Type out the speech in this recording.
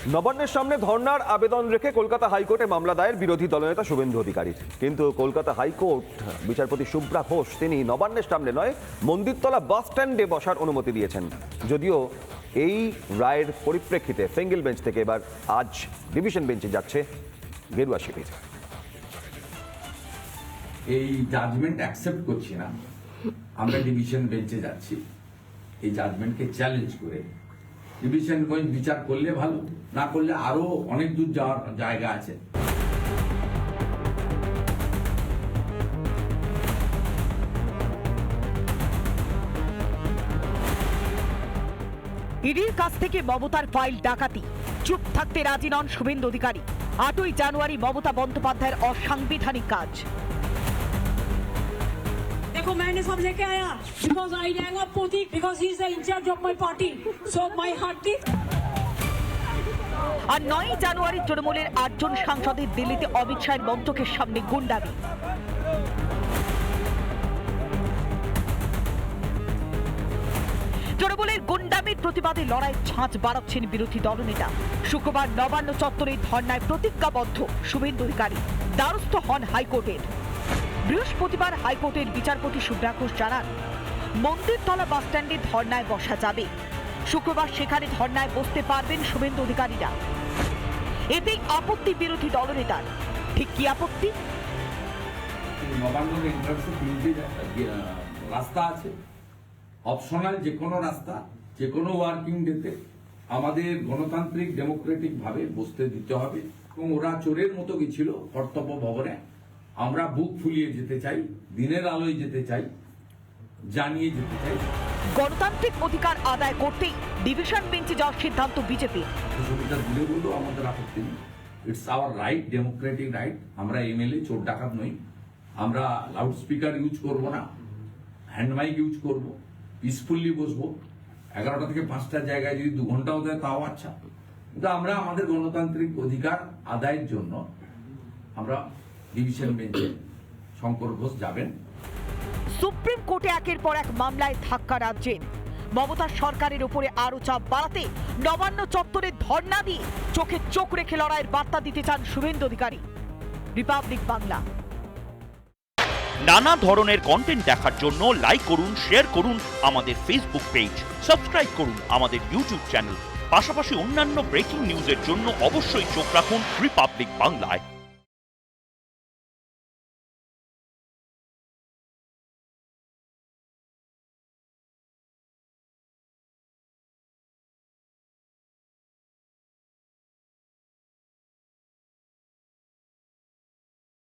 নবান্নের সামনে ধর্নার আবেদন রেখে কলকাতা হাইকোর্টে মামলা দায়ের বিরোধী দলনেতা শুভেন্দু অধিকারীর। কিন্তু কলকাতা হাইকোর্ট বিচারপতি শুভ্রা ঘোষ তিনি নবান্নের সামনে নয়, মন্দিরতলা বাস স্ট্যান্ডে বসার অনুমতি দিয়েছেন। যদিও এই রায়ের পরিপ্রেক্ষিতে সিঙ্গেল বেঞ্চ থেকে এবার আজ ডিভিশন বেঞ্চে যাচ্ছে গেরুয়া শিবির। এই জাজমেন্ট অ্যাকসেপ্ট করছি না, আমরা ডিভিশন বেঞ্চে যাচ্ছি এই জাজমেন্টকে চ্যালেঞ্জ করে। ডিভিশন বেঞ্চ বিচার করলে ভালো, না করলে আরো অনেক দূর যাওয়ার জায়গা আছে। ইডির কাছ থেকে মমতার ফাইল ডাকাতি, চুপ থাকতে রাজি নন শুভেন্দু অধিকারী। 8ই জানুয়ারি মমতা বন্দ্যোপাধ্যায়ের অসাংবিধানিক কাজ। देखो मैंने सब लेके आया because I rang up Pratik because he is the in charge of my party, so my heart is। আর 9ই জানুয়ারি তৃণমূলের 8 জন সাংসদের দিল্লিতে অমিত শাহের মন্ত্রকের সামনে গুন্ডামি। তৃণমূলের গুন্ডামির প্রতিবাদে লড়াই ঝাঁঝ বাড়াচ্ছেন বিরোধী দলনেতা। শুক্রবার নবান্ন চত্বরে ধর্নায় প্রতিজ্ঞাবদ্ধ শুভেন্দু অধিকারী, দ্বারস্থ হন হাইকোর্টের। বৃহস্পতিবার হাইকোর্টের বিচারপতি শুভ্রা ঘোষ জানান, মন্দিরতলা বাসস্ট্যান্ডে ধর্নায় বসা যাবে। শুক্রবার সেখানে ধর্নায় বসতে পারবেন শুভেন্দু অধিকারীরা। এতেই আপত্তি বিরোধী দলনেতার। ঠিক কি আপত্তি? নবান্নের এন্ট্রান্সে 3টে রাস্তা আছে, অপশনাল যে কোনো রাস্তা, যে কোনো ওয়ার্কিং ডেতে আমাদের গণতান্ত্রিক ডেমোক্রেটিক ভাবে বসতে দিতে হবে। এবং ওরা চোরের মতো গেছিল কর্তব্য ভবনে, আমরা বুক ফুলিয়ে যেতে চাই, দিনের আলোয় যেতে চাই, জানিয়ে যেতে চাই। গণতান্ত্রিক অধিকার আদায় করতেই ডিভিশন বেঞ্চে যাওয়ার সিদ্ধান্ত বিজেপির। সুবিধা দিলে বললেও আমাদের আপত্তি নেই, it's hour right, Democratic right. আমরা এমএলএ চোর ডাকাত নই, আমরা লাউড স্পিকার ইউজ করব না, হ্যান্ড মাইক ইউজ করব, পিসফুল্লি বসবো। 11টা থেকে 5টার জায়গায় যদি 2 ঘন্টাও দেয় তাও আচ্ছা, কিন্তু আমরা আমাদের গণতান্ত্রিক অধিকার আদায়ের জন্য আমরা ডিভিশন বেঞ্চে শঙ্কর ঘোষ যাবেন। সুপ্রিম কোর্টে একের পর এক মামলায় ধাক্কা রাজ্যের। মমতার সরকারের উপরে আরো চাপ বাড়াতে নবান্ন চত্বরে ধর্ণা দিয়ে চোখে চোখ রেখে লড়াইয়ের বার্তা দিতে চান শুভেন্দু অধিকারী। রিপাবলিক বাংলা। নানা ধরনের কন্টেন্ট দেখার জন্য লাইক করুন, শেয়ার করুন আমাদের ফেসবুক পেজ, সাবস্ক্রাইব করুন আমাদের ইউটিউব চ্যানেল। পাশাপাশি অন্যান্য ব্রেকিং নিউজের জন্য অবশ্যই চোখ রাখুন রিপাবলিক বাংলায়।